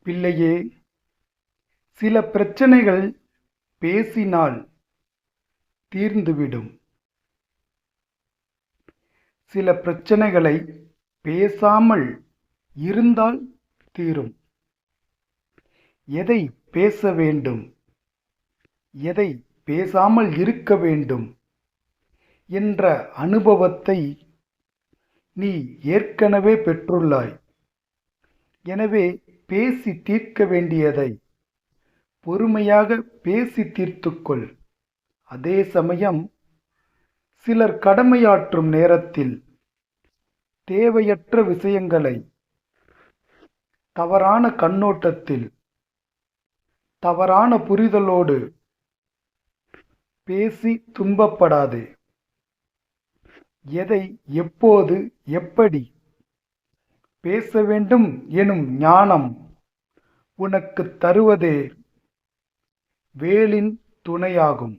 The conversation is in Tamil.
பிள்ளையே, சில பிரச்சனைகள் பேசினால் தீர்ந்துவிடும். சில பிரச்சனைகளை பேசாமல் இருந்தால் தீரும். எதை பேச வேண்டும், எதை பேசாமல் இருக்க வேண்டும் என்ற அனுபவத்தை நீ ஏற்கனவே பெற்றுள்ளாய். எனவே பேசி தீர்க்க வேண்டியதை பொறுமையாக பேசி தீர்த்துக்கொள். அதே சமயம் சிலர் கடமையாற்றும் நேரத்தில் தேவையற்ற விஷயங்களை தவறான கண்ணோட்டத்தில் தவறான புரிதலோடு பேசி துன்பப்படாதே. எதை எப்போது எப்படி பேச வேண்டும் எனும் ஞானம் உனக்கு தருவதே வேலின் துணையாகும்.